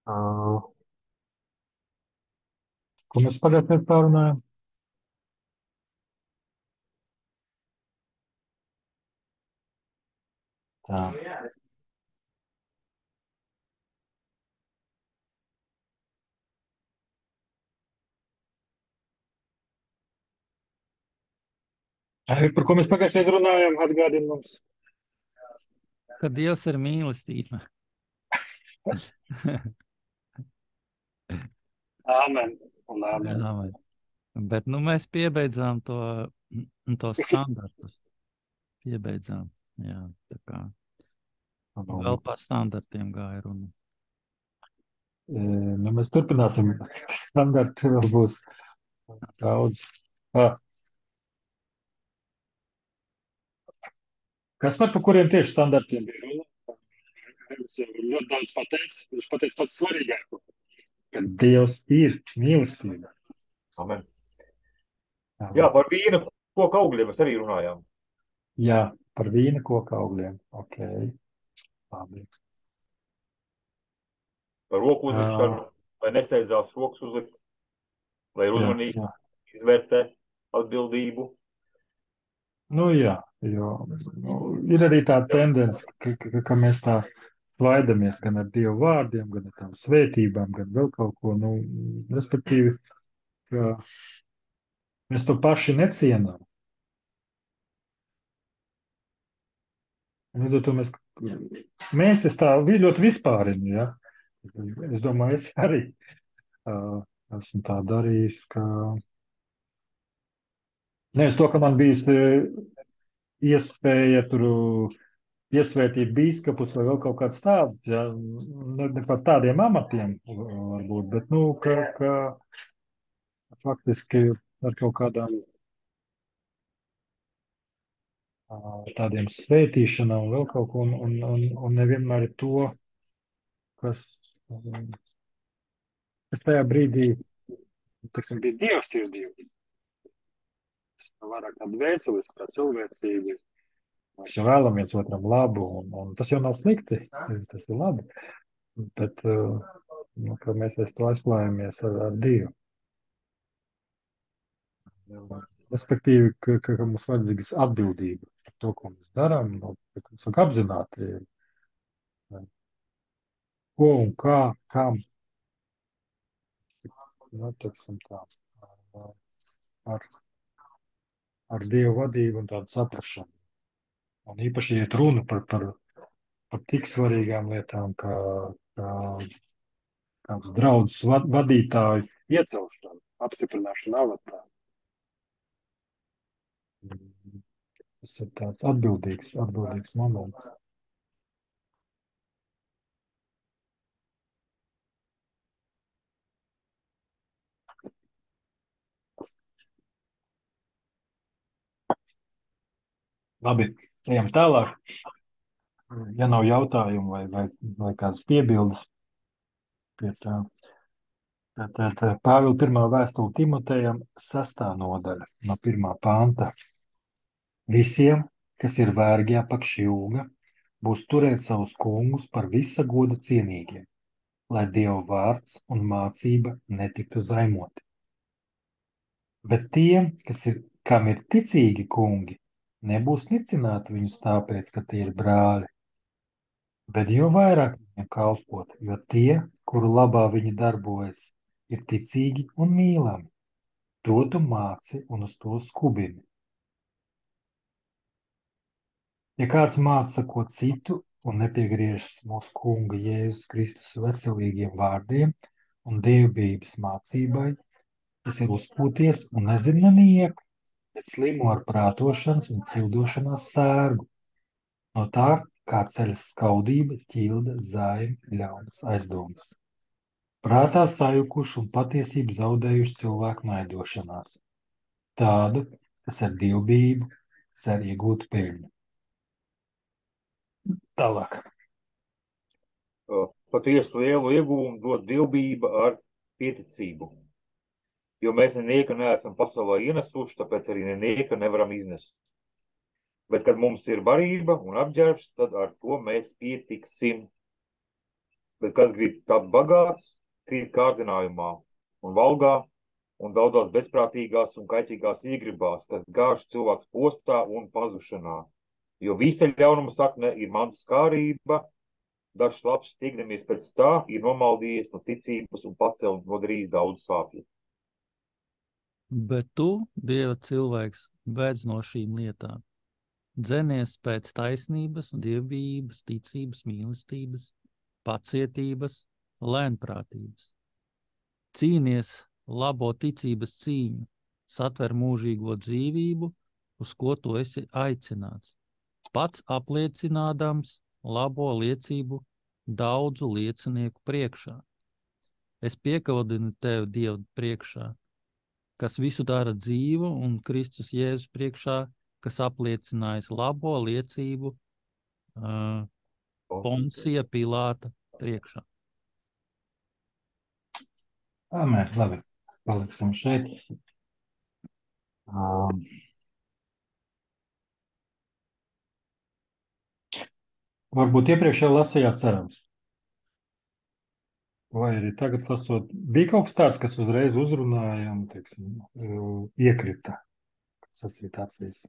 Uh, Ko mēs pagājušajā pārunājām? Tā. Par ko mēs pagājušajā runājām? Atgādini mums. Ka Dievs ir mīlestība. Āmen. Un āmen. Jā, bet mēs piebeidzām to standartus. Piebeidzām. Jā, tā kā vēl pa standartiem gāja runa. Nu, mēs turpināsim. Standarti vēl būs daudz. Kas par kuriem tieši standartiem bija runa? Es jau ļoti daudz pateicu. Viņš pateica pats svarīgāko. Ka Dievs ir mīlestība. Amen. Jā, par vīna koka augļiem mēs arī runājām. Jā, par vīna koka augļiem. Ok. Labi. Par roku uzlikšanu, vai nesteidzās rokas uzlikt, vai ir uzmanīgi izvērtē atbildību. Nu jā, jo ir arī tā tendence, ka mēs tā svaidamies gan ar Dievu vārdiem, gan ar tām svētībām, gan vēl kaut ko. Nu, respektīvi, ka mēs to paši necienām. Līdz ar to mēs tā ļoti vispārinu, ja? Es domāju, es arī esmu tā darījis, ka nevis to, ka man bijis iespēja tur iesvētīt bīskapus vai vēl kaut kāds tāds, ja? Ne par tādiem amatiem varbūt, bet, nu, ka faktiski ar kaut kādām tādiem svētīšanām un vēl kaut ko, un nevienmēr ir to, kas tajā brīdī, teiksim, bija Dievs sirdī. Vairāk tāda vēsturiska, kā cilvēcīga. Mēs jau vēlamies otram labu, un tas jau nav slikti, tas ir labi. Bet ka mēs to aizklājamies ar Dievu. Respektīvi, ka mums vajadzīgas atbildība par to, ko mēs darām, ka mums vajag apzināti, ko un kā, kam. Nu, teiksim tā, ar Dievu vadību un tādu saprašanu. Un īpaši iet runa par tik svarīgām lietām, kā draudzes vadītāju iecelšanu, apstiprināšanu avatā. Tas ir tāds atbildīgs moments. Labi, ejam tālāk. Ja nav jautājumu vai kādas piebildes pie tā. Tātad Pāvila pirmā vēstule Timotejam 6. nodaļa no 1. panta. Visiem, kas ir vērgi apakš jūga, būs turēt savus kungus par visa goda cienīgiem, lai Dieva vārds un mācība netiktu zaimoti. Bet tiem, kam ir ticīgi kungi, nebūs nicināti viņus tāpēc, ka tie ir brāļi, bet jo vairāk viņiem kalpot, jo tie, kuru labā viņi darbojas, ir ticīgi un mīlami. To tu māci un uz to skubini. Ja kāds māca ko citu un nepiegriežas mūsu kunga Jēzus Kristus veselīgiem vārdiem un dievbijības mācībai, tas ir uzpūties un nezina nieku, bet slimo ar prātošanas un ķildošanās sērgu. No tā, kā ceļas skaudība, ķilda, zaime, ļaunas aizdomas. Prātā sajukuši un patiesību zaudējuši cilvēku naidošanās. Tādu, kas ar dievbijību cer iegūt peļņu. Tālāk. Patiesi lielu iegūmu dod dievbijība ar pieticību. Jo mēs nenieka neesam pasaulē ienesuši, tāpēc arī nenieka nevaram iznest. Bet, kad mums ir barība un apģērbs, tad ar to mēs pietiksim. Bet kas grib tapt bagāts, krīt kārdinājumā un valgā un daudzās bezprātīgās un kaitīgās iegribās, kas gāž cilvēks postā un pazušanā. Jo visa ļaunuma sakne ir mans skārība, dažs labs stignamies pēc tā, ir nomaldījies no ticības un pacel nodarījis daudz sāpju. Bet tu, Dieva cilvēks, beidz no šīm lietām. Dzenies pēc taisnības, dievbijības, ticības, mīlestības, pacietības, lēnprātības. Cīnies labo ticības cīņu, satver mūžīgo dzīvību, uz ko tu esi aicināts. Pats apliecinādams labo liecību daudzu liecinieku priekšā. Es piekaldinu tevi Dievu priekšā, kas visu dara dzīvu, un Kristus Jēzus priekšā, kas apliecinājis labo liecību Poncija Pilāta priekšā. Amen, labi, paliksim šeit. Varbūt iepriekš jau lasījāt cerams. Vai arī tagad lasot, bija kaut kas tāds, kas uzreiz uzrunāja un, teiksim, iekrita, kas sasīt acīs.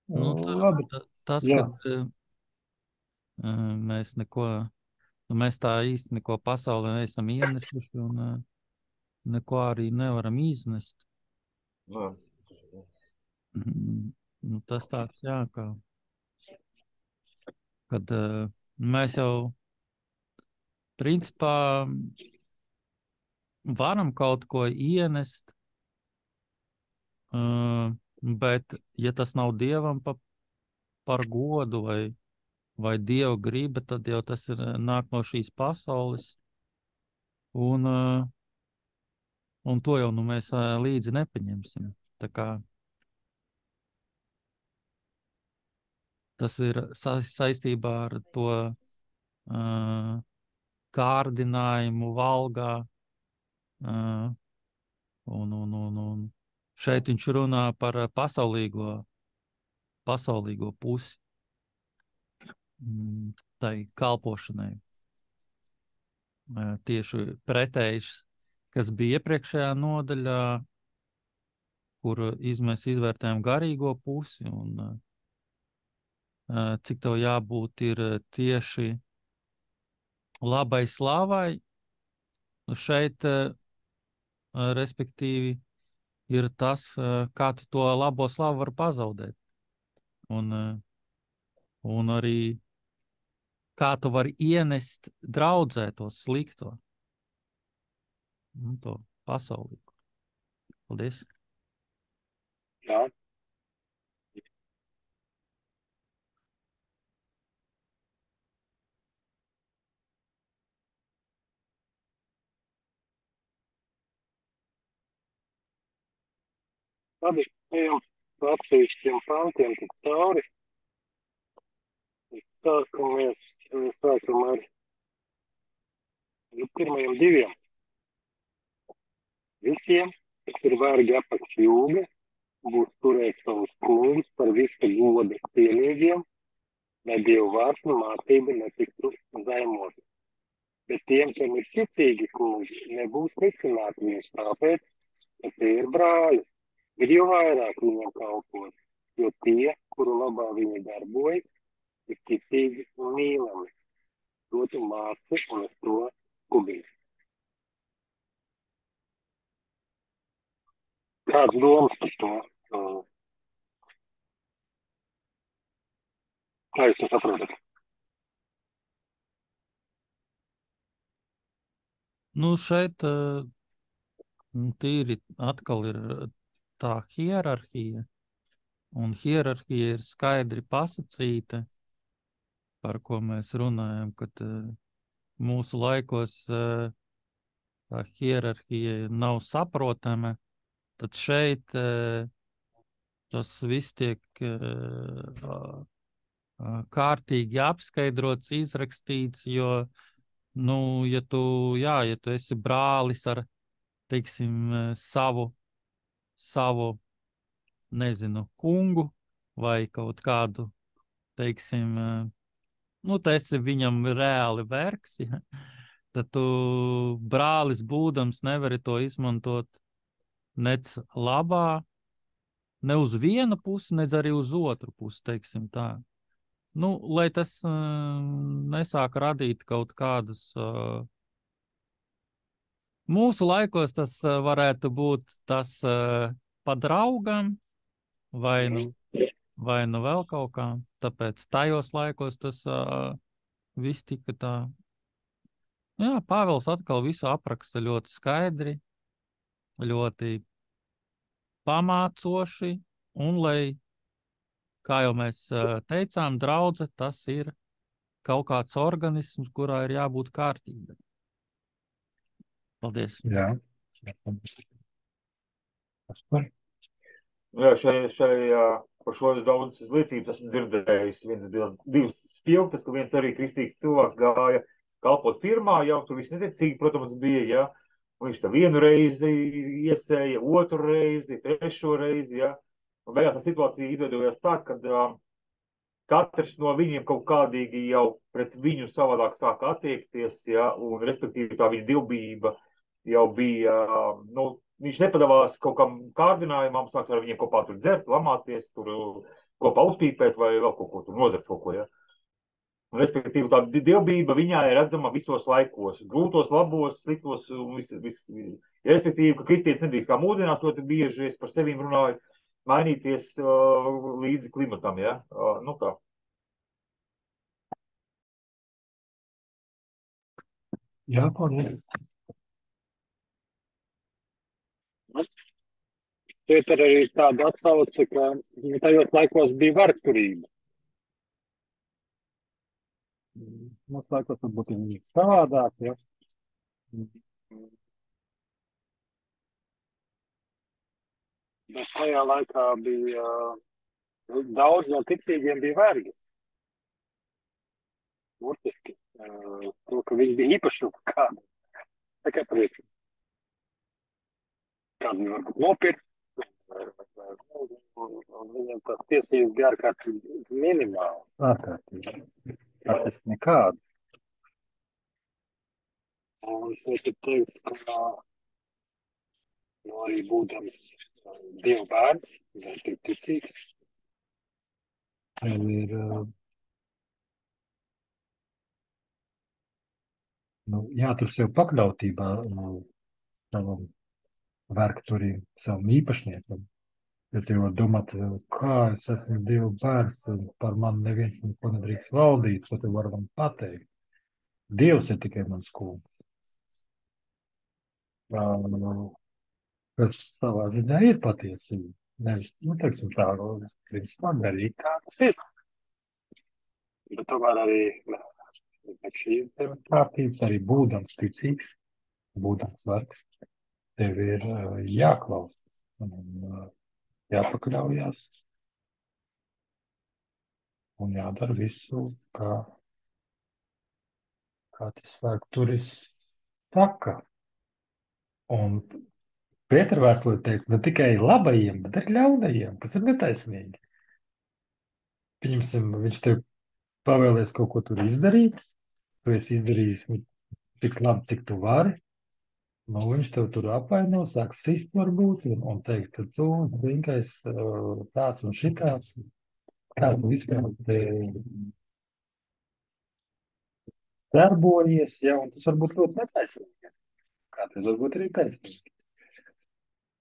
Nu, Labi. tas, Jā. ka mēs tā īsti neko pasaulē neesam ienesuši un neko arī nevaram iznest. Nu, tas tāds, jā, kad mēs jau principā varam kaut ko ienest, bet, ja tas nav Dievam par godu vai Dieva griba, tad jau tas ir nāk no šīs pasaules. Un to jau mēs līdzi nepaņemsim. Tā kā tas ir saistībā ar to kārdinājumu valgā. Un šeit viņš runā par pasaulīgo pusi tai kalpošanai. Tieši pretējs, kas bija iepriekšējā nodaļā, kur mēs izvērtējam garīgo pusi un cik tev jābūt ir tieši labai slāvai. Nu šeit, respektīvi, ir tas, kā tu to labo slavu var pazaudēt. Un arī kā tu vari ienest draudzē to slikto. To pasaulīgu. Paldies. Jā. Labi, ejam atsevišķiem pantiem tik cauri. Sākam ar pirmajiem diviem. Visiem, kas ir vērgi apakš jūga, būs turēt savus kungus par visu godu cienīgiem, lai Dievu vārds un mācība netiktu zaimoti. Bet tiem, kam ir ticīgi kungi, nebūs risināti viņus tāpēc, ka tie ir brāļi. Ir jau vairāk viņiem kalpot, jo tie, kuru labā viņi darbojas, ir ticīgi un mīlami. To tu māci un es to kubīšu. Kāds domas par to? Kā jūs to saprotat? Nu, šeit tīri atkal ir tā hierarhija. Un hierarhija ir skaidri pasacīta, par ko mēs runājam, kad mūsu laikos tā hierarhija nav saprotama, tad šeit tas viss tiek kārtīgi apskaidrots, izrakstīts, jo, nu, ja tu esi brālis ar, teiksim, savu, nezinu, kungu vai kaut kādu, teiksim, nu, tu esi viņam reāli vergs, ja? Tad tu brālis būdams nevari to izmantot nec labā, ne uz vienu pusi, nec arī uz otru pusi, teiksim tā. Nu, lai tas nesāk radīt kaut kādus. Mūsu laikos tas varētu būt tas pa draugam vai nu vēl kaut kā. Tāpēc tajos laikos tas viss tika tā. Jā, Pāvils atkal visu apraksta ļoti skaidri, ļoti pamācoši, un lai, kā jau mēs teicām, draudze, tas ir kaut kāds organisms, kurā ir jābūt kārtībai. Paldies. Jā. Tas par. Jā, par šo daudzas liecības esmu dzirdējis. Divas spilgtas, ka viens arī kristīgs cilvēks gāja kalpot firmā, jau tur viss neticīgi, protams, bija, ja. Un viņš tā vienu reizi iesēja, otru reizi, trešo reizi, ja. Un beigās tā situācija izveidojās tā, ka katrs no viņiem kaut kādīgi jau pret viņu savādāk sāka attiekties, ja, un respektīvi tā viņa divbijība jau bija, nu, viņš nepadavās kaut kam kārdinājumam, sāks ar viņiem kopā tur dzert, lamāties, tur kopā uzpīpēt vai vēl kaut ko tur nozert kaut ko, ja. Un, respektīvi, tā dievbijība viņā ir redzama visos laikos, grūtos, labos, sliktos, un ja, respektīvi, ka kristietis nedrīkst kā mūdināt, ļoti bieži es par sevīm runāju, mainīties līdzi klimatam, ja, nu tā. Jā, paldies. Šeit ir arī tāda atsauce, ka tajos laikos bija vargturība. Mums laikos varbūt ir savādāk, ja. Bet tajā laikā bija daudz no ticīgiem bija vergi. Burtiski. To, ka viņi bija īpaši kādi. Tā kā prieks. Kādi varbūt nopirkt. Un viņam tās tiesības bija ārkārtīgi minimāli. Ārkārtīgi. Tas nekāds. Un šeit ir teikt, ka arī būdams Dieva bērns, viņš ir ticīgs. Tev ir jātur sev pakļautībā savam vergturim, savam īpašniekam. Ja tev var domāt, kā es esmu Dieva bērns, par mani neviens neko nedrīkst valdīt, ko tev var man pateikt. Dievs ir tikai mans kungs. Kas savā ziņā ir patiesība. Nevis, teiksim tā, principā darīt kā tas ir. Bet tomēr arī šī ir kārtības, arī būdams ticīgs, būdams vergs, tev ir jāklaus un jāpakļaujās un jādara visu, kā tas vergturis saka. Un Pētera vēstulē teica, ne tikai labajiem, bet arī ļaunajiem, kas ir netaisnīgi. Pieņemsim, viņš tev pavēlēs kaut ko tur izdarīt, tu esi izdarījis tik labi, cik tu vari, viņš tev tur apvaino, sāk sist varbūt, un teikt, ka tu vienkārš tāds un šitāds, kā tu vispār darbojies, ja, un tas varbūt ļoti netaisnīgi. Kā tas varbūt arī taisnīgi.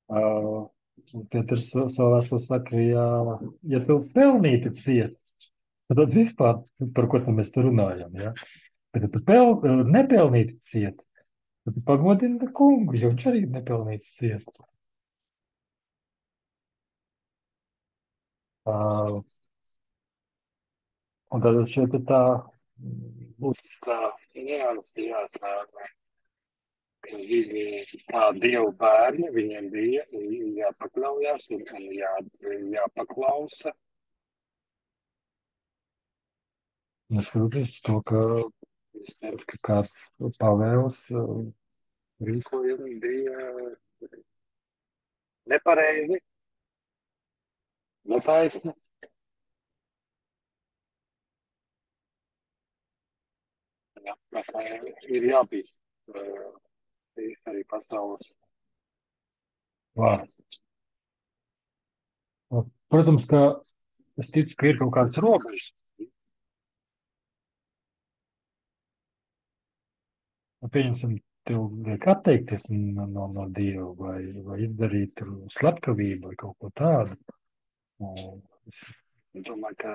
Pēters savā saka, ja tu pelnīti ciet, tad vispār par ko mēs tur runājam, ja? Bet ja tu nepelnīti ciet, tad tu pagodini kungu, jo viņš arī nepelnīti ciet. Un tad šeit ir tā būtiskā nianse jāsaka. Viņi kā Dievu bērni, viņiem bija jāpakļaujās un jāpaklausa neskatoties to, ka es teicu, ka kāds pavēles rīkojumi bija nepareizi, netaisni. Jā, kas ir jābīst arī pasaules vārds. Protams, ka es ticu, ka ir kaut kādas robežas. Pieņemsim, tev liek atteikties no Dieva vai izdarīt slepkavību vai kaut ko tādu. Es domāju, ka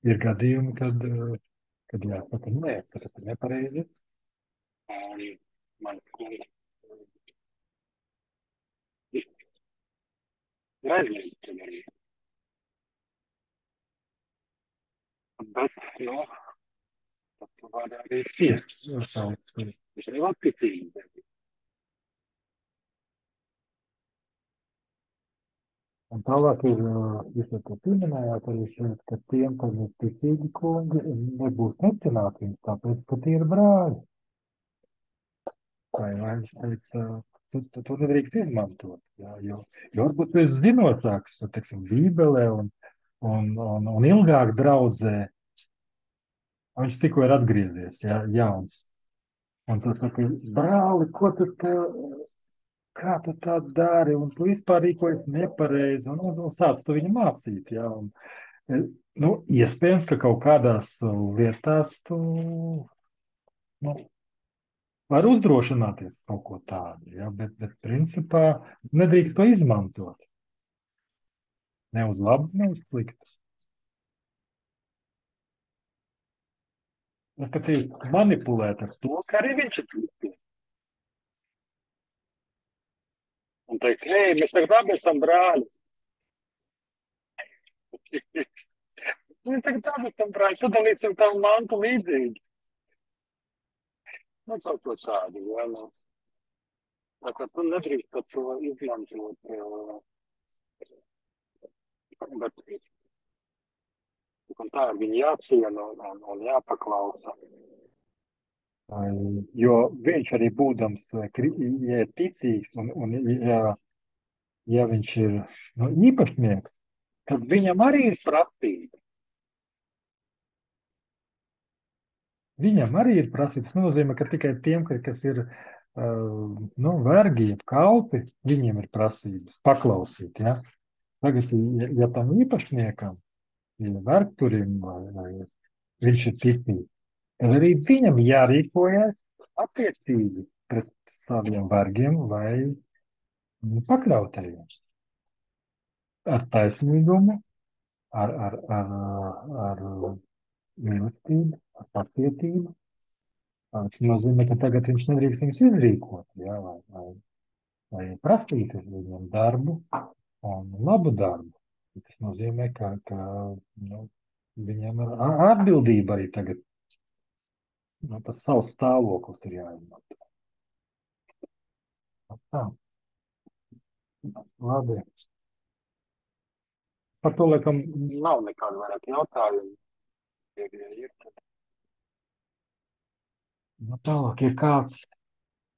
ir gadījumi, kad jāsaka, nē, tas ir nepareizi. Man ir aizliegts to darīt. Bet, tad tu vari arī spiest savu atticību. Un tālāk ir, jūs to pieminējāt arī šeit, ka tiem, kas ir ticīgi kungi, nebūs necināt viņus, tāpēc, ka tie ir brāļi. Vai es teicu, tu nedrīkst izmantot, jo varbūt tu esi zinotāks, teiksim, Bībelē un ilgāk draudzē, viņš tikko ir atgriezies, jauns. Un tu saki, brāli, kā tu tā dari, un tu vispār rīkojies nepareizi, un sāc tu viņu mācīt, iespējams, ka kaut kādās lietās tu, var uzdrošināties kaut ko tādu, bet principā nedrīkst to izmantot. Ne uz labu, ne uz sliktu. Respektīvi, manipulēt ar to, ka arī viņš ir slikti. Un teikt, hei, mēs tagad abi esam brāļi. Mēs tagad abi esam brāļi, sadalīsim tavu mantu līdzīgi. Kaut ko tādu, Tā tu nedrīkst par to izmantot. Bet tā ir viņa jāciena un jāpaklausa. Jo viņš arī būdams, ja ir ticīgs un ja viņš ir īpašnieks, tad viņam arī ir prasība. Viņam arī ir prasība. Tas nozīmē, ka tikai tiem, kas ir vergi, kalpi, viņiem ir prasības paklausīt. Ja? Tagad, ja tam īpašniekam, ja vergturim vai viņš ir ticīgs, tad arī viņam jārīkojas attiecīgi pret saviem vergiem vai pakļautajiem. Ar taisnīgumu, ar mīlestību, ar pacietību. Tas nozīmē, ka tagad viņš nedrīkst viņus izrīkot, vai prasīt viņam darbu un labu darbu. Tas nozīmē, ka viņam ir atbildība arī tagad. Tas savs stāvoklis ir jāizmanto. Tā. Labi. Par to, laikam, nav nekādu vairāk jautājumu. Ja ir, tad... Tālāk ir kāds...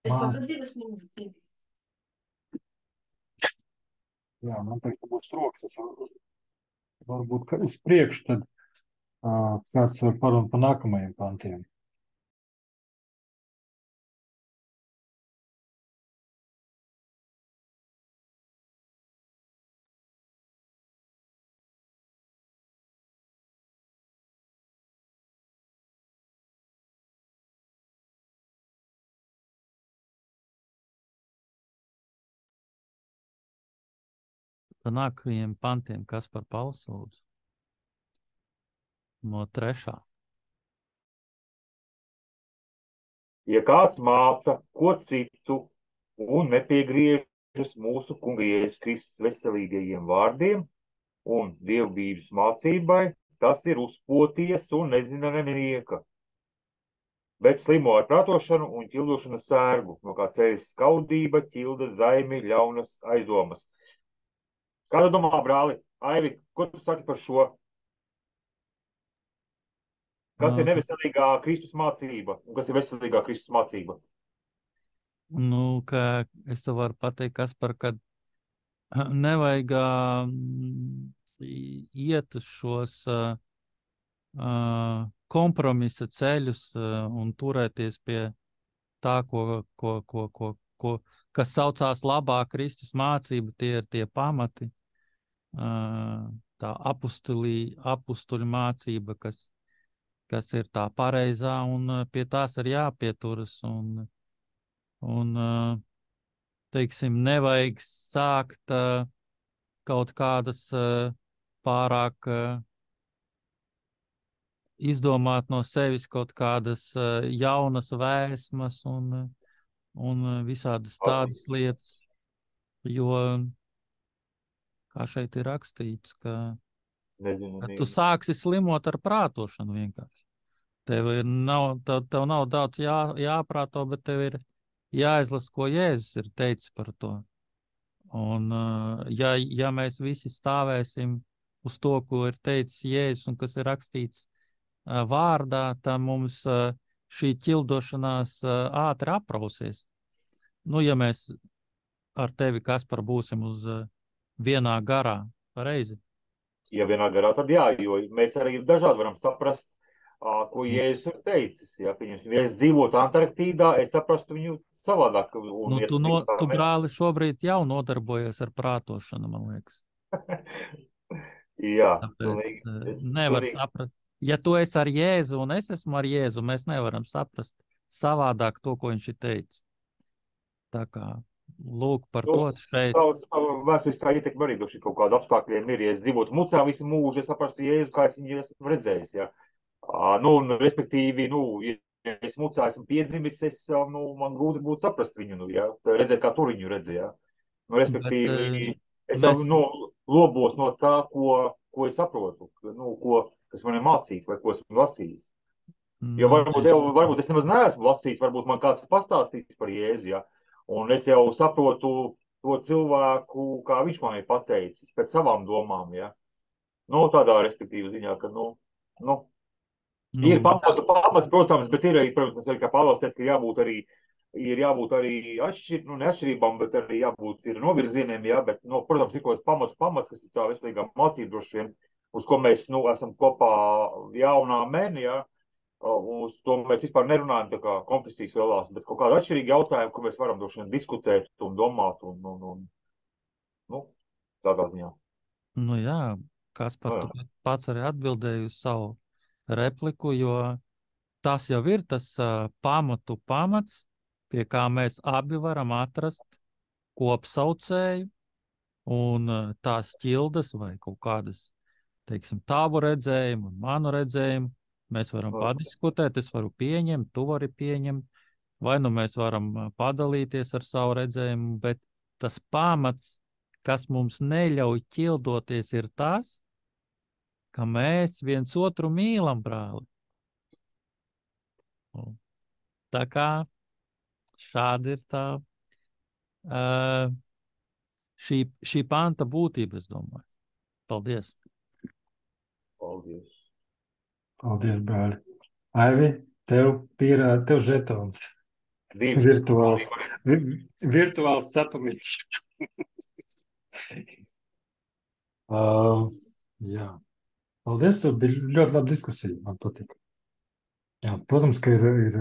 Es to par 2 minūtes. Jā, man teikt, ka būs troks. Varbūt uz priekšu, tad kāds var parunāt par nākamajiem pantiem. Pa nākamajiem pantiem, kas par Pauls lūdzu? No 3. Ja kāds māca ko citu un nepiegriežas mūsu Kunga Jēzus Kristus veselīgajiem vārdiem un dievbijības mācībai, tas ir uzpoties un nezina nenieka, bet slimo ar prātošanu un ķildošanas sērgu, no kā ceļas skaudība, ķilda, zaimi, ļaunas aizdomas. Kāda domā, brāli? Aivi, ko tu saki par šo? Kas ir neveselīgā Kristus mācība un kas ir veselīgā Kristus mācība? Nu, ka es tev varu pateikt, Kaspar, kad nevajag iet uz šos kompromisa ceļus un turēties pie tā, kas saucās labā Kristus mācība, tie ir tie pamati, tā apustuļu mācība, kas ir tā pareizā, un pie tās ir jāpieturas, un teiksim, nevajag sākt kaut kādas pārāk izdomāt no sevis kaut kādas jaunas vēsmas un visādas tādas lietas, jo, kā šeit ir rakstīts, ka tu sāksi slimot ar prātošanu vienkārši. Tev nav daudz jāprāto, bet tev ir jāizlasa, ko Jēzus ir teicis par to. Un ja mēs visi stāvēsim uz to, ko ir teicis Jēzus un kas ir rakstīts vārdā, tad mums šī ķildošanās ātri aprausies. Nu, ja mēs ar tevi, Kaspar, būsim uz vienā garā, pareizi? Ja vienā garā, tad jā, jo mēs arī dažādi varam saprast, ko Jēzus ir teicis. Ja, pieņemsim, ja es dzīvotu Antarktīdā, es saprastu viņu savādāk. Un, tu brāli, šobrīd jau nodarbojies ar prātošanu, man liekas. Jā. Tāpēc nevar saprast. Ja tu esi ar Jēzu un es esmu ar Jēzu, mēs nevaram saprast savādāk to, ko viņš ir teicis. Tā kā, lūk, par to šeit. Vēsturiskā ietekme arī doši kaut kādu apstākļiem ir. Ja es dzīvotu mucā visu mūžu, es saprastu Jēzu, kā es viņu esmu redzējis. Ja. Un, respektīvi, ja es mucā esmu piedzimis, man grūti būtu saprast viņu, ja. Redzēt, kā tur viņu redzēja. Respektīvi, es lobos no tā, ko es saprotu, kas man ir mācīts vai ko esmu lasījis. Jo varbūt es nemaz neesmu lasījis, varbūt man kāds pastāstīs par Jēzu, ja? Un es jau saprotu to cilvēku, kā viņš man ir pateicis, pēc savām domām, ja? Tādā respektīva ziņā, ka, ir pamats, protams, bet ir arī, protams, kā Pāvils teica, ka ir jābūt arī neatšķirībām, bet arī jābūt novirzieniem, ja? Bet, protams, ir kaut kāds pamats, kas ir tā veselīgā mācība droši vien, uz ko mēs esam kopā jaunā meni, ja? Uz to mēs vispār nerunājam tā kā konfesijas vēlās, bet kaut kāda atšķirīga jautājuma, ko mēs varam droši vien diskutēt un domāt un tādā ziņā. Nu jā, Kaspar, tu pats arī atbildēji uz savu repliku, jo tas jau ir tas pamats, pie kā mēs abi varam atrast kopsaucēju un tās ķildes vai kaut kādas, teiksim, tavu redzējumu un manu redzējumu. Mēs varam padiskutēt, es varu pieņemt, tu vari pieņemt, vai nu mēs varam padalīties ar savu redzējumu, bet tas pamats, kas mums neļauj ķildoties, ir tas, ka mēs viens otru mīlam, brāli. Tā kā šāda ir tā šī panta būtība, es domāju. Paldies. Paldies. Paldies, brāļi. Aivi, tev žetons. Virtuāls cepumiņš. Jā. Paldies, bija ļoti laba diskusija, man patika. Jā, protams, ka ir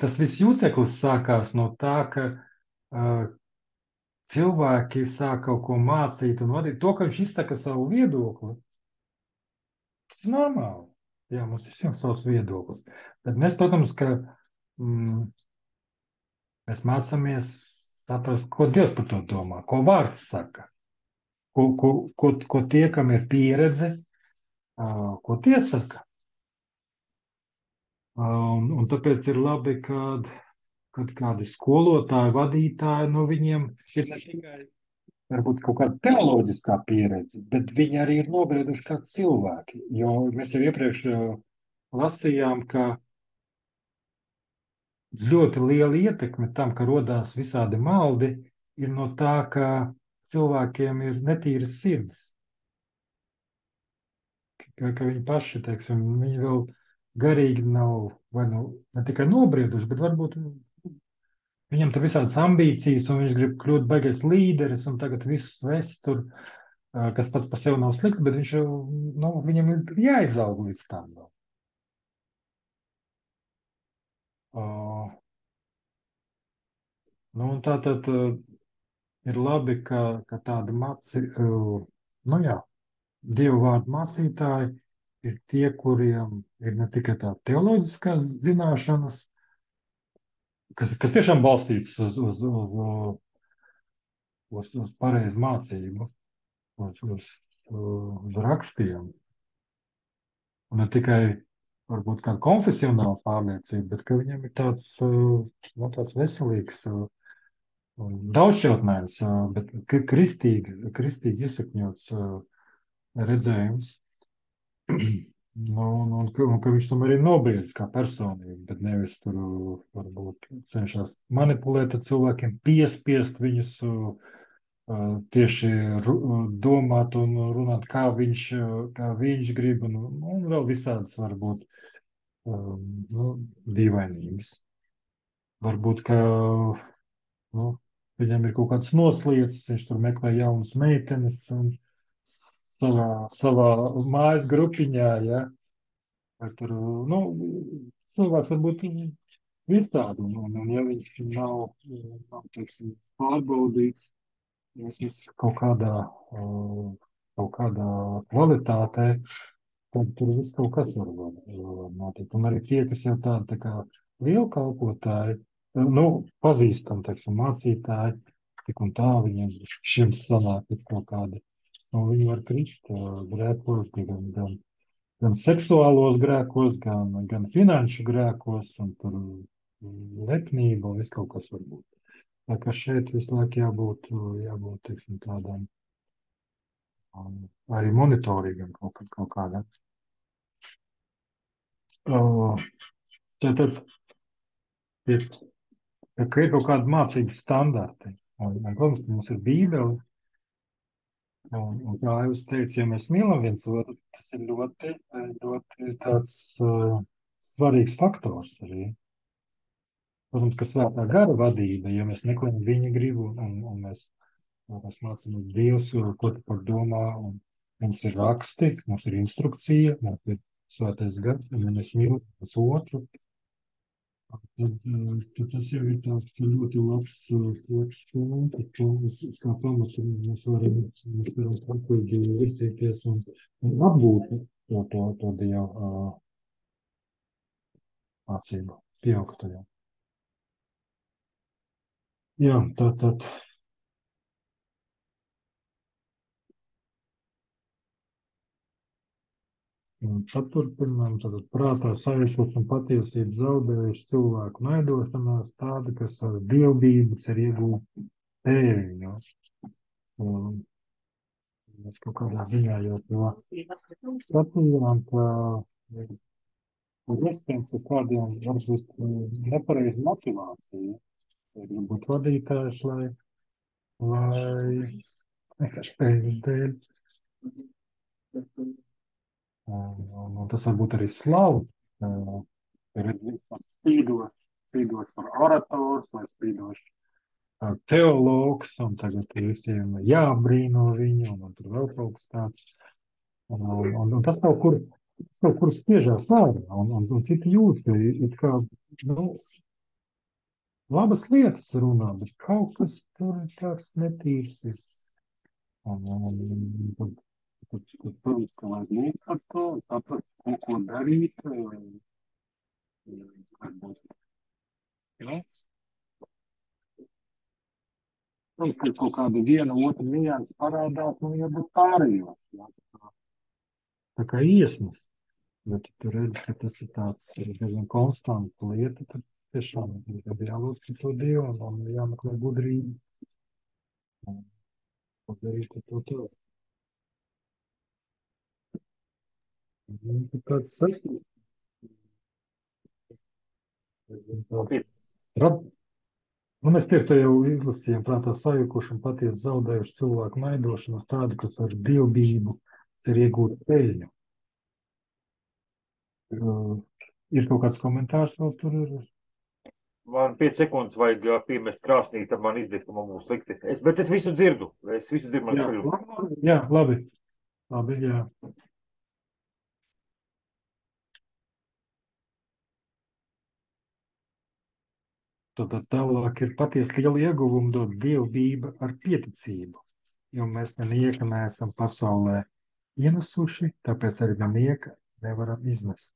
tas viss jūceklis sākās no tā, ka cilvēki sāk kaut ko mācīt un vadīt. To, ka viņš izsaka savu viedokli, tas ir normāli. Jā, mums visiem savs viedoklis. Bet mēs, protams, ka mēs mācāmies saprast, ko Dievs par to domā, ko vārds saka, ko tie, kam ir pieredze, ko tie saka. Un tāpēc ir labi, kad kādi skolotāji, vadītāji, no viņiem ir ne tikai varbūt kaut kāda teoloģiskā pieredze, bet viņi arī ir nobrieduši kā cilvēki. Jo mēs jau iepriekš lasījām, ka ļoti liela ietekme tam, ka rodās visādi maldi, ir no tā, ka cilvēkiem ir netīras sirds. ka viņi paši, teiksim, viņi vēl garīgi nav, vai nu ne tikai nobrieduši, bet varbūt viņam tur visādas ambīcijas, un viņš grib kļūt baigais līderis, un tagad visus vest tur, kas pats par sevi nav slikti, bet viņš jau, nu, viņam ir jāizaug līdz tam vēl. Nu, un tā tad ir labi, ka tāda nu jā, Dievu vārdu mācītāji ir tie, kuriem ir ne tikai tā teoloģiskās zināšanas, kas tiešām balstīts uz pareizu mācību, uz rakstiem. Un ne tikai varbūt kāda konfesionāla pārliecība, bet ka viņam ir tāds, nu, tāds veselīgs, daudzšķautnēns, bet kristīgi iesakņots redzējums. Un ka viņš tomēr ir nobriedis kā personība, bet nevis tur varbūt cenšas manipulēt ar cilvēkiem, piespiest viņus tieši domāt un runāt, kā viņš grib, un vēl visādas varbūt dīvainības. Varbūt, ka viņam ir kaut kāds nosliecis, viņš tur meklē jaunas meitenes un savā mājas grupiņā, ja, vai tur, cilvēks varbūt visādi, un ja viņš nav teiksim, pārbaudīts, viņš kaut kādā kvalitātē, tad tur viss kaut kas var notikt. Un arī tie, kas jau tādi tā kā lieli kalpotāji, pazīstam, teiksim, mācītāji, tik un tā viņiem šiem sanāk ir kaut kādi. Viņi var krist grēkos, gan seksuālos grēkos, gan finanšu grēkos, un tur lepnība un viss kaut kas var būt. Tā kā šeit visu laiku jābūt teiksim, tādām arī monitoringam kaut kādam. Tad ir kaut kādi mācības standarti. Protams, mums ir Bībele. Un kā jau es teicu, ja mēs mīlam viens otru, tas ir ļoti, ļoti tāds svarīgs faktors arī. Protams, ka svētā gara vadība, ja mēs meklējam viņa gribu un mēs mācāmies Dievs, ko tu par domā, un mums ir raksti, mums ir instrukcija, mums ir svētais gars, un ja mēs mīlam uz otru, tad tas jau ir tāds ļoti labs punkts, uz kā pamatu mēs varam atpūtīgi izteikties un apgūt to Dievu mācību, pieaugt tajā. Jā, tātad. Paturpinām, tātad prātā sajūtas un patiesības zaudējuši cilvēku naidošanās, tāda, kas ar dievbību cer iegūt pēļņu. Mēs kaut kādā ziņā jau to skatījām, ka iespējams, ka kādiem varbūt nepareiza motivācija. Grib būt vadītājs, lai vienkārši pēļņas dēļ. Un tas var būt arī slavu. Ir spīdošs orators vai spīdošs teologs, un tagad visiem jābrīno viņu, un tur vēl kaut kas tāds. Un tas kaut kur spiežās ārā, un citi jūt, ka it kā, labas lietas runā, bet kaut kas tur ir tāds netīrs. Tad, protams, ka vajag būt par to, saprast, ko darīt. Protams, ka kaut kāda viena, otra nianses parādās, un jābūt pārējos. Tā kā iesnas. Bet tu redzi, ka tas ir tāds diezgan konstants lieta, tad tiešām ir jālūdz par to Dievu, un jāmeklē gudrība. Ko darīt ar to tev? Tāds sakīs. Mēs tie jau izlasījām prātā sajukuši un patiesi zaudējuši cilvēku naidošanos tādu, kas ar dievbību ir iegūt peļņu. Ir kaut kāds komentārs vēl tur ir. Man 5 sekundes vajag piemest krāsnī, tad man izdies, ka man būs slikti. Bet es visu dzirdu. Man Jā, skaļu. jā, labi. Labi, jā. Tad tālāk ir patiesi liela ieguvuma dot dievbība ar pieticību, jo mēs nenieka neesam pasaulē ienesuši, tāpēc arī nenieka nevaram iznest.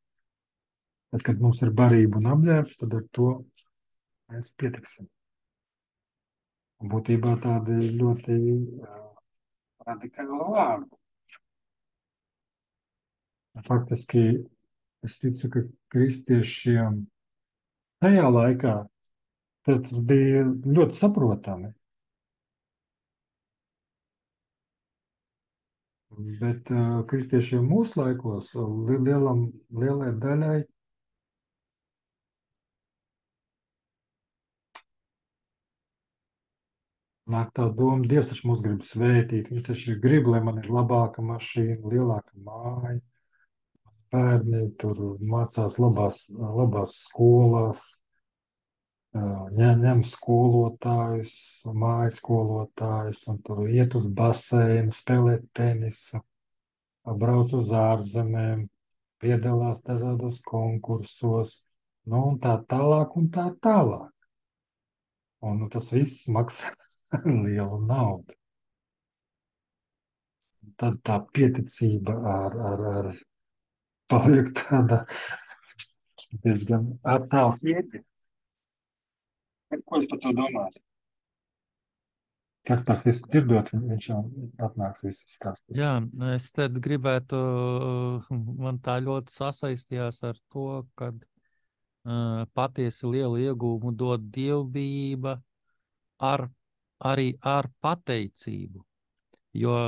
Tad, kad mums ir barība un apģērbs, tad ar to mēs pietiksim. Un būtībā tādi ļoti radikāli vārdi. Faktiski es ticu, ka kristiešiem tajā laikā tas bija ļoti saprotami. Bet kristiešiem mūsu laikos lielai daļai nāk tā doma, Dievs taču mūs grib svētīt, viņš taču grib, lai man ir labāka mašīna, lielāka māja, bērni tur mācās labās skolās, ņem skolotājus, mājas skolotājus, un tur iet uz baseinu, spēlēt tenisu, brauc uz ārzemēm, piedalās dažādos konkursos, nu un tā tālāk un tā tālāk. Un tas viss maksā lielu naudu. Tad tā pieticība ar paliek tāda diezgan attāls ieti. Ko es par to domāju? Kas tas viss dzirdot, viņš jau atnāks visu stāstīt. Jā, es tad gribētu, man tā ļoti sasaistījās ar to, kad patiesi lielu iegūmu dod dievbijība arī ar pateicību. Jo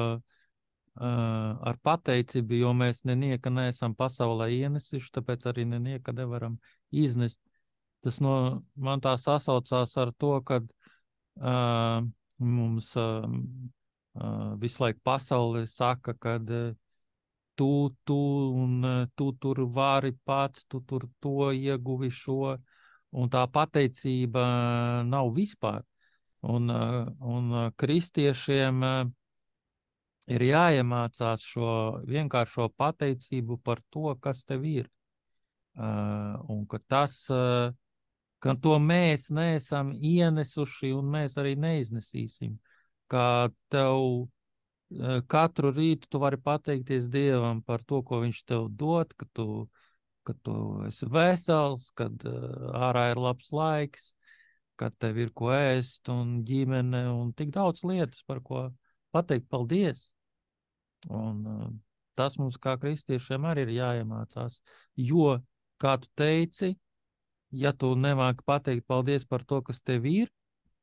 ar pateicību, jo mēs nenieka neesam pasaulē ienesuši, tāpēc arī nenieka nevaram iznest. Tas man tā sasaucās ar to, kad mums visu laiku pasaulē saka, kad tu tur vari pats, tu tur to ieguvi šo, un tā pateicība nav vispār. Un kristiešiem ir jāiemācās šo vienkāršo pateicību par to, kas tev ir. Un ka tas, ka to mēs neesam ienesuši un mēs arī neiznesīsim. Ka tev katru rītu tu vari pateikties Dievam par to, ko viņš tev dod, ka tu esi vesels, kad ārā ir labs laiks, kad tev ir ko ēst un ģimene un tik daudz lietas, par ko pateikt paldies. Un tas mums kā kristiešiem arī ir jāiemācās, jo, kā tu teici, ja tu nemāki pateikt paldies par to, kas tev ir,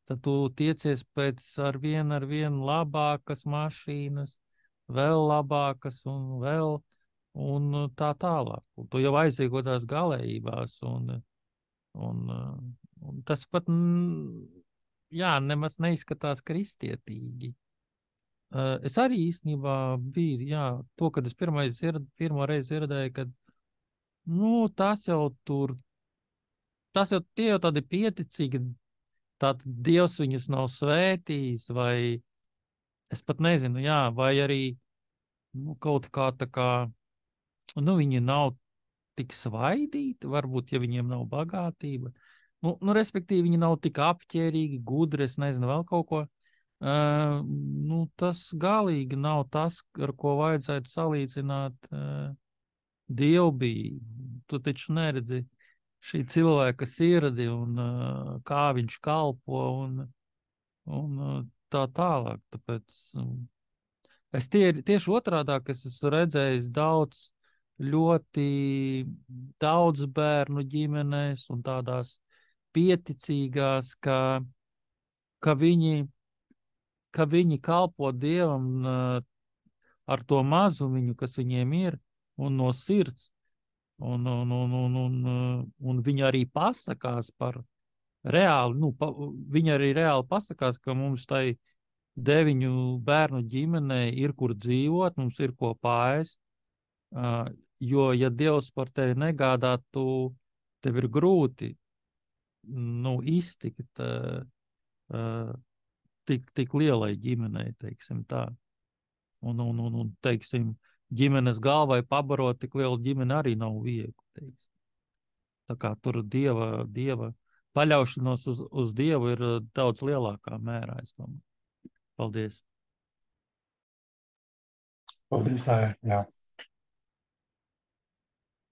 tad tu tiecies pēc ar vienu labākas mašīnas, vēl labākas un tā tālāk. Un tu jau aiziet tās galējībās un tas pat, jā, nemaz neizskatās kristietīgi. Es arī īstenībā biju, jā, to, kad es pirmo reizi dzirdēju, kad, tas jau tie jau tādi pieticīgi, tātad Dievs viņus nav svētījis, vai es pat nezinu, jā, vai arī, kaut kā tā kā, viņi nav tik svaidīti, varbūt, ja viņiem nav bagātība. Respektīvi, viņi nav tik apķērīgi, gudri, es nezinu, vēl kaut ko. Tas galīgi nav tas, ar ko vajadzētu salīdzināt dievbijību. Tu taču neredzi šī cilvēka sirdi un kā viņš kalpo un tā tālāk. Tāpēc es tieši otrādāk es esmu redzējis ļoti daudz bērnu ģimenēs un tādās pieticīgās, ka viņi kalpo Dievam ar to mazumiņu, kas viņiem ir, un no sirds. Un viņi arī pasakās par reāli, viņi arī reāli pasakās, ka mums tai 9 bērnu ģimenei ir kur dzīvot, mums ir ko paēst, Jo, ja Dievs par tevi negādā, tev ir grūti iztikt tik lielai ģimenei, teiksim tā. Un teiksim, ģimenes galvai pabarot tik lielu ģimeni arī nav viegli, teiksim. Tā kā tur dieva paļaušanos uz Dievu ir daudz lielākā mērā, es domāju. Paldies. Paldies, jā.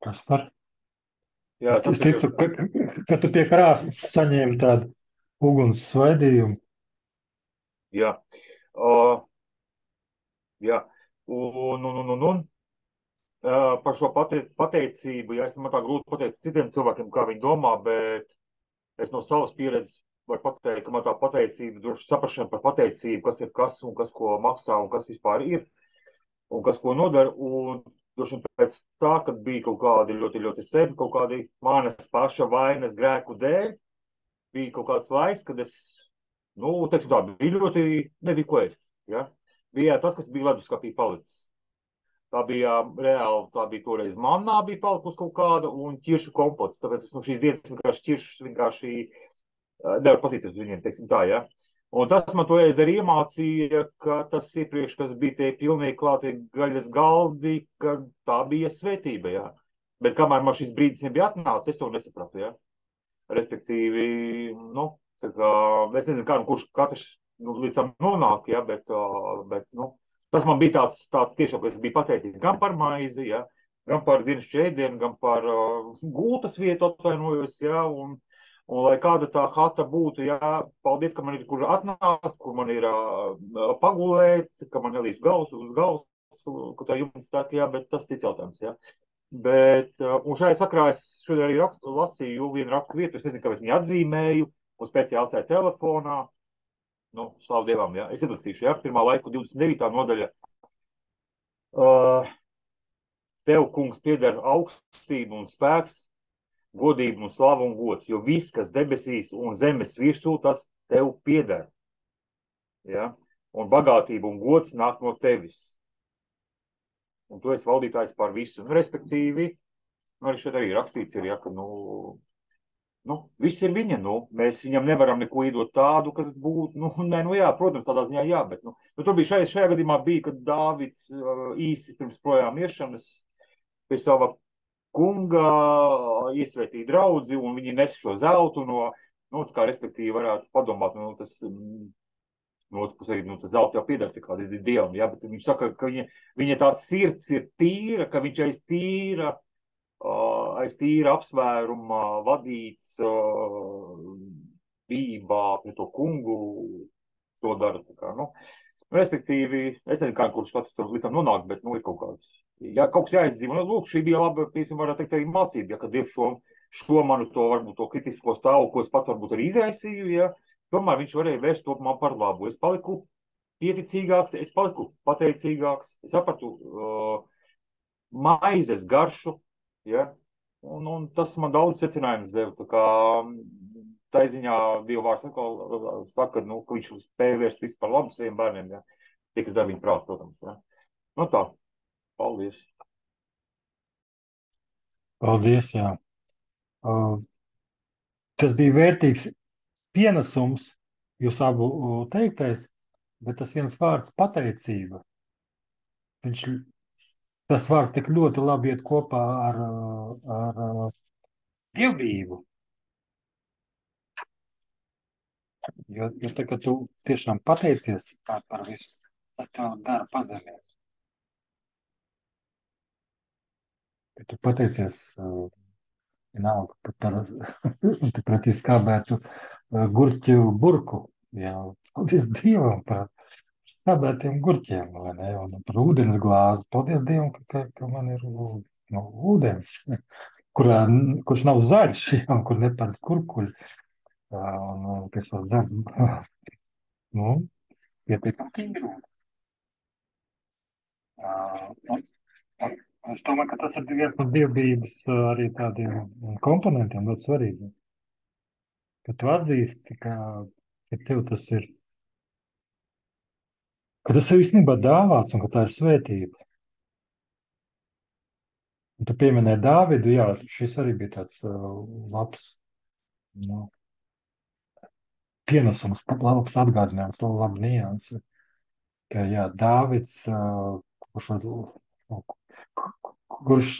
Kas par? Jā, Es ticu, ka tu pie krāsas saņēmi tādu uguns svaidījumu. Jā. Jā. Un par šo pateicību, ja es man tā grūti pateikt citiem cilvēkiem, kā viņi domā, bet es no savas pieredzes varu pateikt, ka man tā pateicība, droši saprašana par pateicību, kas ir kas un kas ko maksā un kas vispār ir un kas ko nodara. Un droši pēc tā, kad bija kaut kādi ļoti, ļoti sevi, kaut kādi manas paša vainas grēku dēļ, bija kaut kāds laiks, kad es, teiksim tā, bija ļoti, nebija ko ēst, ja? Bija tas, kas bija leduskapī palicis. Tā bija reāli, tā bija toreiz mannā bija palikusi kaut kāda un ķiršu kompots. Tāpēc es no šīs dienas vienkārši ķiršus vienkārši nevaru pasīties uz viņiem, teiksim tā, ja. Un tas man toreiz arī iemācīja, ka tas iepriekš, kas bija tie pilnīgi klātie gaļas galdi, ka tā bija svētība, ja. Bet kamēr man šis brīdis nebija atnācis, es to nesapratu, ja. Respektīvi, tā kā, es nezinu, kā kurš katrs līdz tam nonāk, ja, bet tas man bija tāds tiešām, ka es biju pateicīgs gan par maizi, ja, gan par dienas šķēdienu, gan par gultas vietu atvainojos, ja, un lai kāda tā hata būtu, ja, paldies, ka man ir kur atnākt, kur man ir pagulēt, ka man nelīst galvas uz galvas, ka tā jums tā, ja, bet tas cits jautājums, ja. Bet, un šajā sakrā es šodien arī lasīju vienu rakstu vietu, es nezinu, kāpēc viņu atzīmēju, un speciāli atsēju telefonā. Slavu Dievam, ja. Es izlasīšu, ja, pirmā laiku 29. nodaļa. Tev, kungs, pieder augstība un spēks, godība un slava un gods, jo viss, kas debesīs un zemes virsū, tas tev pieder. Ja. Un bagātība un gods nāk no tevis. Un tu esi valdītājs pār visu. Respektīvi, arī šeit arī rakstīts ir, ja, ka, viss ir viņa, mēs viņam nevaram neko iedot tādu, kas būtu, jā, protams, tādā ziņā jā, bet, tur bija šajā gadījumā bija, kad Dāvids īsi pirms projām iešanas pie sava kunga iesvētīja draudzi, un viņi nes šo zeltu tā kā respektīvi varētu padomāt, tas, no otras puses arī, tas zelts jau pieder tā kādi dievam, jā, bet viņš saka, ka viņa tā sirds ir tīra, ka viņš aiz tīra apsvērumā vadīts bībā pret to kungu, to dara. Tā kā, respektīvi, es nezinu, kā kurš katrs tur līdz tam nonāk, bet, ir kaut kāds, ja kaut kas jāizdzīvo. Lūk, šī bija laba, piemēram, varētu teikt, arī mācība, ja, kad Dievs šo manu varbūt to kritisko stāvu, ko es pats varbūt arī izraisīju, ja, tomēr viņš varēja vērst to man par labu. Es paliku pieticīgāks, es paliku pateicīgāks, es sapratu maizes garšu, ja, un tas man daudz secinājumus deva, tā kā tā ziņā Dieva vārds atkal saka, ka viņš spēja vērst visu par labu saviem bērniem, ja, tie, kas dara viņu prāt, protams, ja. Tā, paldies. Paldies, jā. Tas bija vērtīgs pienesums, jūs abu teiktais, bet tas viens vārds pateicība. Tas vārds tik ļoti labi iet kopā ar dievbijību. Jo tā, ka tu tiešām pateicies par visu, tas tev dara pazemēt. Ja tu pateicies, vienalga par pretī skābētu gurķu burku, jā, paldies Dievam par skābētiem gurķiem, vai ne, un par ūdens glāzi, paldies Dievam, ka man ir ūdens, kurš nav zaļš, jā, kur nepārd kurkuļi, un kas var dzert, pietiekam tīgrūdi. Es domāju, ka tas ir viens no dievbijības arī tādiem komponentiem ļoti svarīgiem. Ka tu atzīsti, ka tev tas ir, ka tas ir īstenībā dāvāts un ka tā ir svētība. Un tu pieminēji Dāvidu, jā, šis arī bija tāds labs, nu, pienesums, labs atgādinājums, laba nianse, ka, jā, Dāvids, kurš, kurš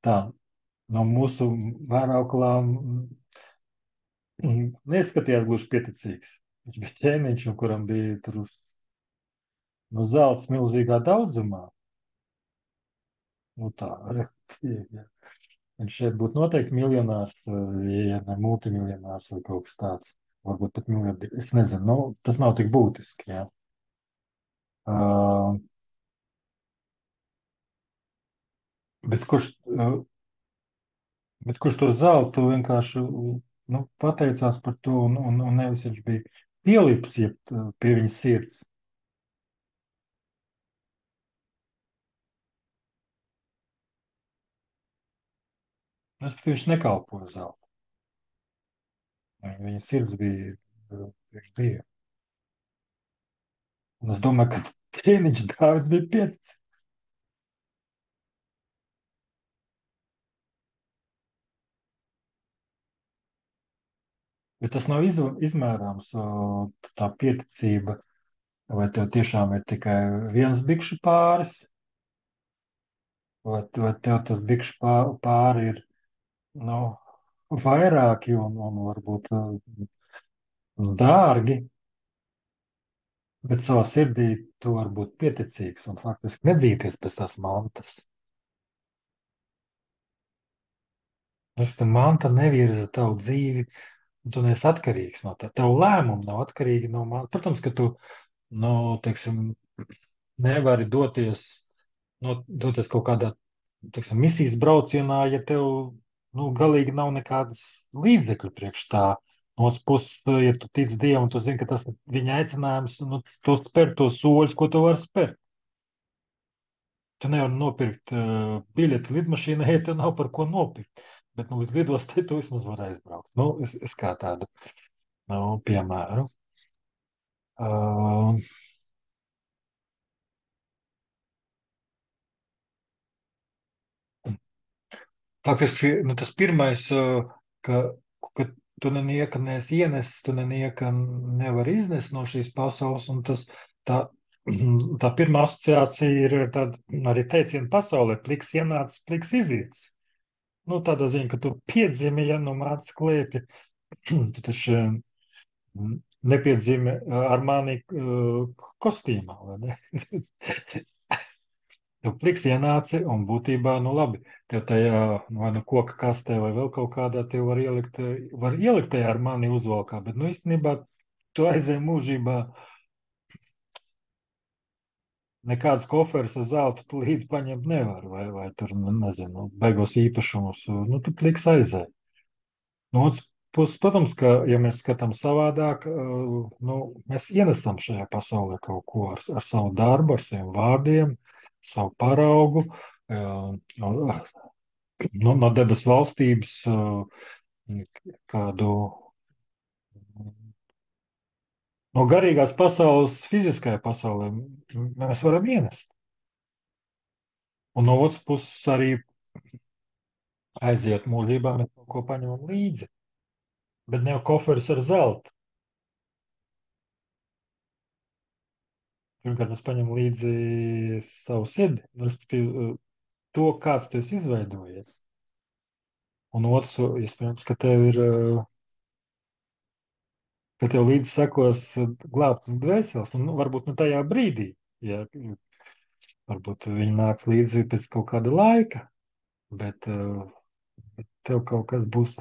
tā, no mūsu vērauklām neskatījās gluži pieticīgs. Viņš bija ķēniņš, un kuram bija tur no zelta milzīgā daudzumā. Nu tā, ja viņš šeit būtu noteikti miljonārs, ja ne multimiljonārs vai kaut kas tāds. Varbūt pat miljardieris. Es nezinu, nu, tas nav tik būtiski. Ja. Uh, bet, kurš, bet kurš to zeltu vienkārši nu, pateicās par to, un nevis viņš bija pielips pie viņa sirds. Viņš nekalpoja zeltu. Viņa sirds bija priekš Dievu. Un es domāju, ka ķēniņš Dāvids bija pieticīgs. Bet tas nav izmērāms, tā pieticība, vai tev tiešām ir tikai viens bikšu pāris, vai tev tas bikšu pāri ir nu, vairāki un varbūt dārgi, bet savā sirdī tu vari būt pieticīgs un faktiski nedzīties pēc tās mantas. Tā manta nevirza tavu dzīvi, un tu neesi atkarīgs no tā. Tavu lēmumu nav atkarīgi no mantas. Protams, ka tu, nu, teiksim, nevari doties kaut kādā, teiksim, misijas braucienā, ja tev, nu, galīgi nav nekādas līdzekļu priekš tā. No otras puses, ja tu tici Dievam, tu zini, ka tas ir viņa aicinājums, nu, to spērt tos soļus, ko tu vari spērt. Tu nevari nopirkt biļeti lidmašīnai, ja tev nav par ko nopirkt. Bet nu, līdz lidostai tu vismaz vari aizbraukt. Nu, es kā tādu nu, piemēru. Uh, Faktiski nu, tas pirmais, ka tu nenieka neesi ienesis, tu nenieka nevar iznest no šīs pasaules. Un tā, tā pirmā asociācija ir tāda arī teiciena pasaulē, pliks ienācis, pliks iziets. Nu, tādā ziņā, ka tu piedzimi, ja nu māc klēpi, tu taču nepiedzimi ar mani kostīmā, vai ne? Tu pliks ienāci un būtībā, nu labi, tev tajā vai nu koka kastē vai vēl kaut kādā tev var ielikt tajā ar mani uzvalkā, bet nu īstenībā tu aizvien mūžībā nekādas koferas ar zeltu tu līdzi paņemt nevar, vai tur, nezinu, beigos īpašumus, nu tu pliks aizēj. No otras puses, protams, ka, ja mēs skatām savādāk, nu, mēs ienesam šajā pasaulē kaut ko ar savu darbu, ar saviem vārdiem, savu paraugu, no debesu valstības kādu no garīgās pasaules, fiziskajā pasaulē mēs varam ienest. Un no otras puses arī aiziet mūžībā, mēs kaut ko paņemam līdzi, bet ne jau koferis ar zeltu. Pirmkārt, mēs paņemam līdzi savu sirdi, respektīvi to, kāds tu esi izveidojies. Un otrs, iespējams, ka tev līdzi sekos glābtas dvēseles, un varbūt ne tajā brīdī, ja varbūt viņi nāks līdzi pēc kaut kāda laika, bet tev kaut kas būs,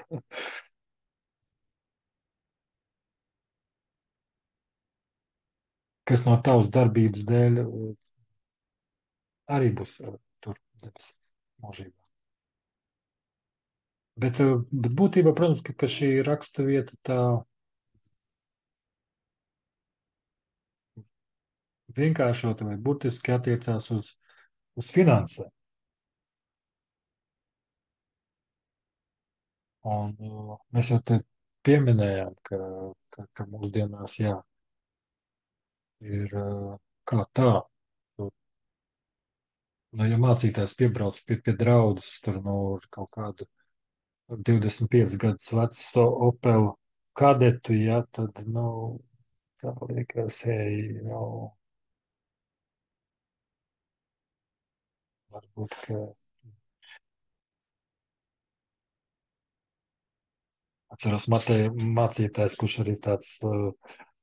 kas no tavas darbības dēļ arī būs tur debesīs mūžībā. Bet būtībā, protams, ka šī raksta vieta tā vienkāršota vai burtiski attiecās uz finansēm. Un mēs jau te pieminējām, ka mūsdienās, jā, ir kā tā. Nu, ja mācītājs piebrauc pie draudzes, tur no kaut kādu 25 gadus vecu Opelu kadetu, ja, tad, nu, tā liekas, hei, nu, varbūt, ka atceros mācītājs, kurš arī tāds,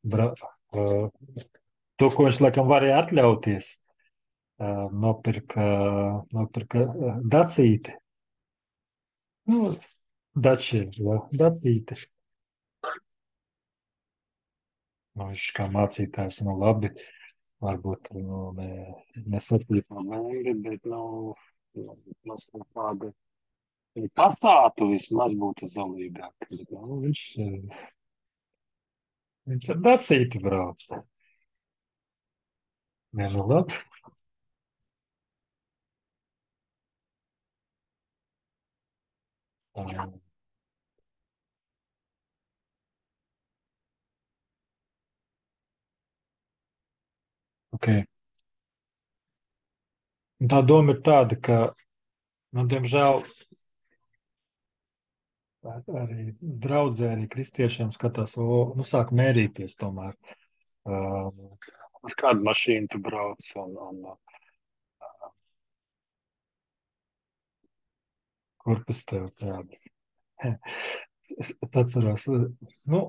bra, to, ko viņš laikam varēja atļauties, nopirka dacīti. Nu, dačiem, jā, dacīti. Nu, viņš kā mācītājs, nu, labi, varbūt, nu, ne 7. mēri, bet, nu, mums kaut kāda pasātu vismaz būtu zelīgāk. Bet, nu, viņš ar dacīti brauc. Nē, nu, labi. Okay. Un tā doma ir tāda, ka, nu, diemžēl, arī draudzē, arī kristiešiem skatās, nu, sāk mērīties tomēr. Ar kādu mašīnu tu brauc un kurpes tev tādas. Es atceros, nu,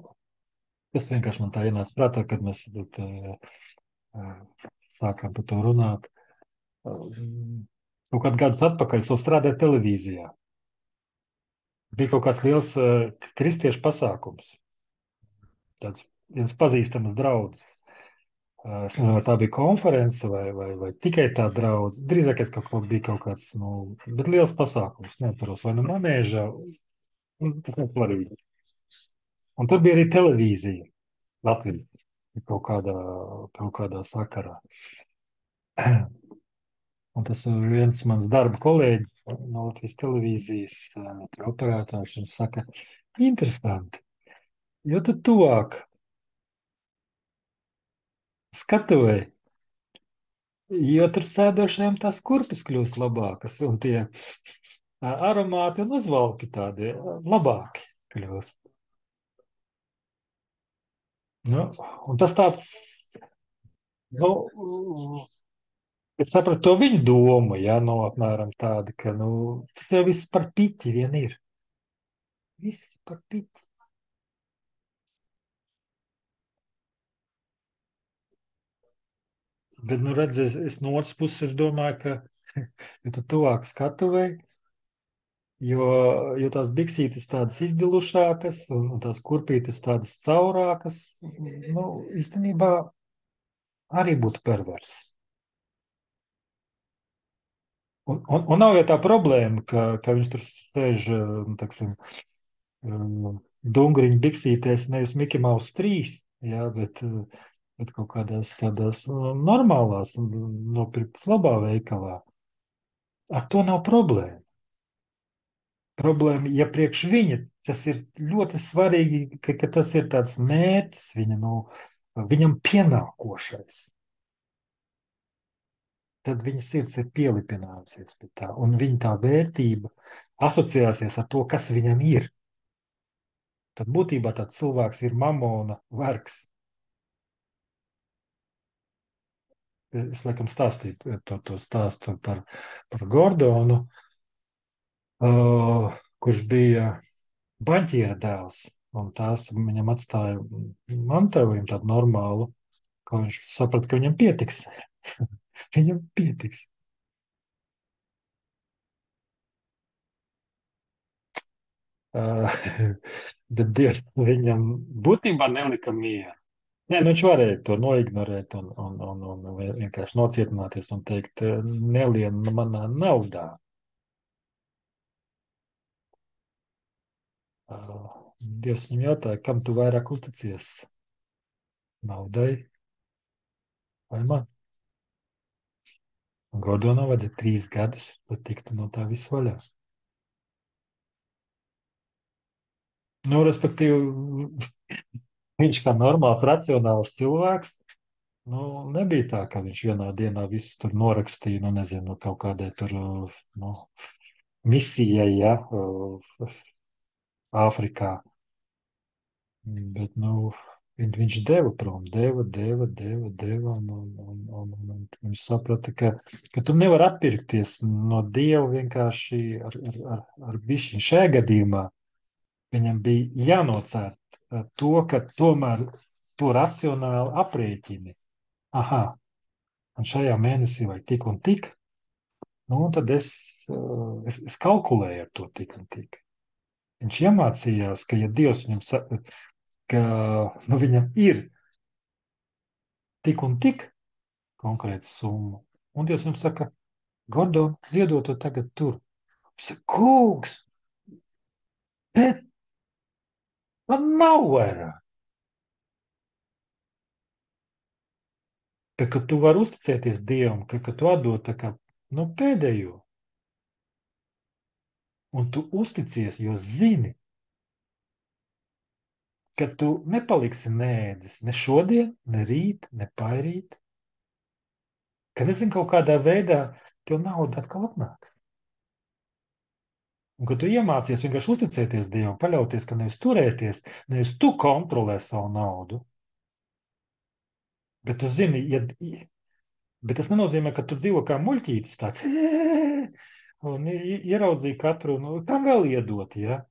tas vienkārši man tā ienāca prātā, kad mēs sākām par to runāt. Kaut kādu gadus atpakaļ es strādāju televīzijā. Bija kaut kāds liels kristiešu pasākums. Tāds viens pazīstams draugs. Es nezinu, vai tā bija konference vai tikai tā draudz. Drīzāk es bija kaut kāds, nu, bet liels pasākums. Neatceros, vai nu manēžā. Tas nav svarīgi. Un tur bija arī televīzija. Latvijas kaut kādā sakarā. Un tas viens mans darba kolēģis no Latvijas televīzijas operētājs, viņš saka, interesanti, jo tu tuvāk skatuvēji, jo tur sēdošajiem tās kurpes kļūst labākas un tie aromāti un uzvalki tādi labāki kļūst. Nu, un tas tāds, nu, es sapratu to viņu domu, ja, nu, apmēram tāda, ka, nu, tas jau viss par piķi vien ir. Viss par piķi. Bet, nu, redz, es no otras puses domāju, ka, ja tu tuvāk skatuvei, jo tās biksītes tādas izdilušākas un tās kurpītes tādas caurākas, nu, īstenībā arī būtu pervers. Un nav jau tā problēma, ka viņš tur sēž, taksim, dungriņu biksītēs nevis Mickey Mouse 3, jā, bet kaut kādās tādās normālās, nopirktas labā veikalā. Ar to nav problēma. Problēma, ja priekš viņa tas ir ļoti svarīgi, ka tas ir tāds mērķis viņam pienākošais. Tad viņa sirds ir pielipinājusies pie tā, un viņa tā vērtība asociēsies ar to, kas viņam ir. Tad būtībā tāds cilvēks ir mamona vergs. Es laikam stāstīju to stāstu par Gordonu, kurš bija baņķiera dēls, un tās viņam atstāja mantojumu tādu normālu, ka viņš saprata, ka viņam pietiks. Viņam pietiks. Bet Dievs viņam būtībā nelika mieru. Nē, nu viņš varēja to noignorēt un vienkārši nocietināties un teikt, nelien manā naudā. Dievs viņam jautāja, kam tu vairāk uzticies? Naudai vai man? Un Gordonam vajadzēja 3 gadus, lai tiktu no tā viss vaļā. Nu, respektīvi, viņš kā normāls, racionāls cilvēks Nu, nebija tā, ka viņš vienā dienā visu tur norakstīja, nu, nezinu, kaut kādai tur, nu, misijai, ja, Āfrikā. Bet, nu, viņš deva prom, deva, un viņš saprata, ka tu nevari atpirkties no Dieva vienkārši ar bišķiņu. Šajā gadījumā viņam bija jānocērt to, ka tomēr to racionāli aprēķini. Aha, un šajā mēnesī vajag tik un tik, nu, un tad es kalkulēju ar to tik un tik. Viņš iemācījās, ka ja Dievs viņam saka, ka nu, viņam ir tik un tik konkrēta summa, un Dievs viņam saka, Gordon, ziedot to tagad tur. Viņš saka, kungs, bet man nav vairāk. Ka tu vari uzticēties Dievam, ka tu atdod tā kā, nu, pēdējo. Un tu uzticies, jo zini, ka tu nepaliksi nēdis ne šodien, ne rīt, ne pairīt. Ka nezinu, kaut kādā veidā tev nauda atkal atnāks. Un kad tu iemācies vienkārši uzticēties Dievam, paļauties, ka nevis turēties, nevis tu kontrolē savu naudu, bet tu zini, bet tas nenozīmē, ka tu dzīvo kā muļķītis tāds, un ieraudzīji katru, nu, kam vēl iedot, ja?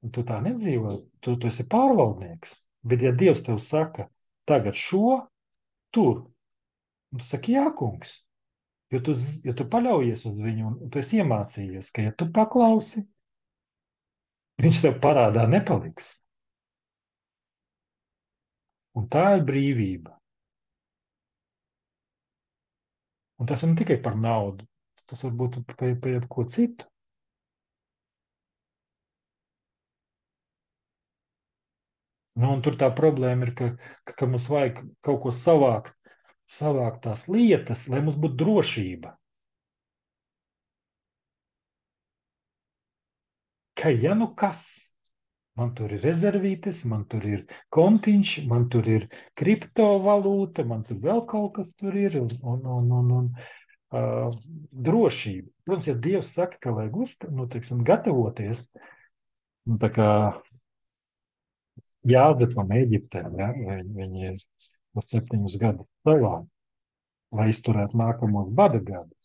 Un tu tā nedzīvo, tu esi pārvaldnieks. Bet ja Dievs tev saka, tagad šo, tur, un tu saki, jā, kungs, jo tu paļaujies uz viņu, un tu esi iemācījies, ka ja tu paklausi, viņš tev parādā nepaliks. Un tā ir brīvība. Un tas ir ne tikai par naudu, tas var būt par jebko citu. Nu, un tur tā problēma ir, ka mums vajag kaut ko savākt tās lietas, lai mums būtu drošība. Ka ja nu kas, man tur ir rezervītes, man tur ir kontiņš, man tur ir kriptovalūta, man tur vēl kaut kas tur ir un drošība. Protams, ja Dievs saka, ka vajag teiksim, gatavoties, nu, tā kā Jāzepam Eģiptē, ja, viņi ir 7 gadus savā, lai izturētu nākamos bada gadus.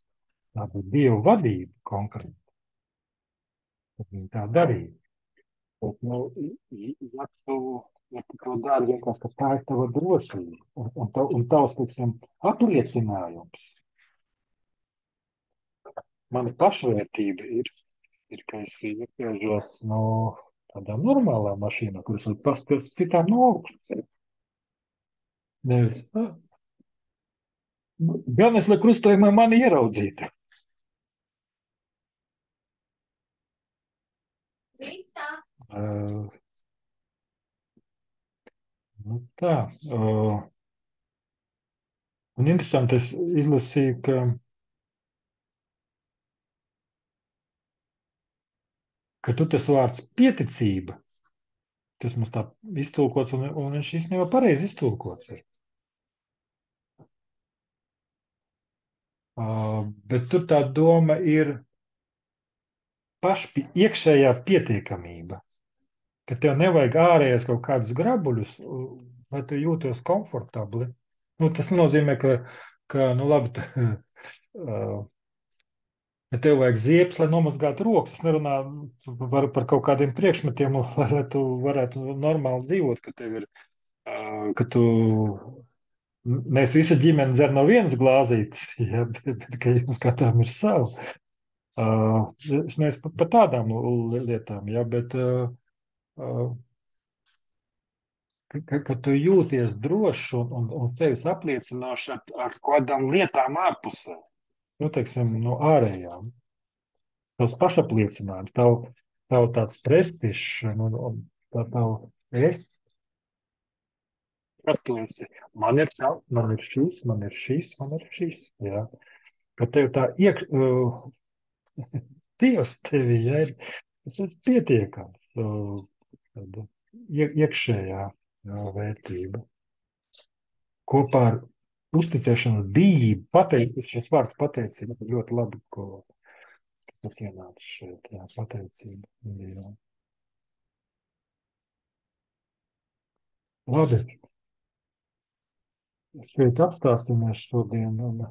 Tā bija Dieva vadība konkrēti. Tad viņi tā darīja. Bet, nu, ja tu to dari vienkārši, ka tā ir tava drošība un tavs, teiksim, apliecinājums. Mana pašvērtība ir, ka es iepiežos no tādām normālām mašīnām, kuras var paspēst citām no augšas. Nevis, gan es, lai krustojumā mani ieraudzītu. Nu tā. Un interesanti, es izlasīju, ka tu tas vārds pieticība, tas mums tā iztulkots, un viņš īstenībā pareizi iztulkots ir. Bet tur tā doma ir iekšējā pietiekamība, ka tev nevajag ārējais kaut kādus grabuļus, lai tu jūties komfortabli. Nu, tas nozīmē, ka nu labi, ja tev vajag ziepes, lai nomazgātu rokas. Es nerunāju par kaut kādiem priekšmetiem, lai tu varētu normāli dzīvot, ka tu mēs visi ģimeni dzer no vienas glāzītes, ja, bet ka jums katram ir savu. Es neesmu par tādām lietām, ja, bet ka tu jūties drošs un tevis apliecinoši ar kādām lietām ārpusē. Nu, teiksim, no ārējām. Tavs pašapliecinājums, tavu tāds prestižs, tavu es. Kas tu esi? Man ir šis, man ir šis. Jā. Ka tev tā Dievs tevi, ja, ir pietiekams. Iekšējā vērtība. Kopā ar uzticēšanās, dīva, pateicība, šis vārds pateicība ļoti labi, ko tas ienāca šeit, jā, pateicība. Jā. Labi, šeit apstāstamies šodien. Un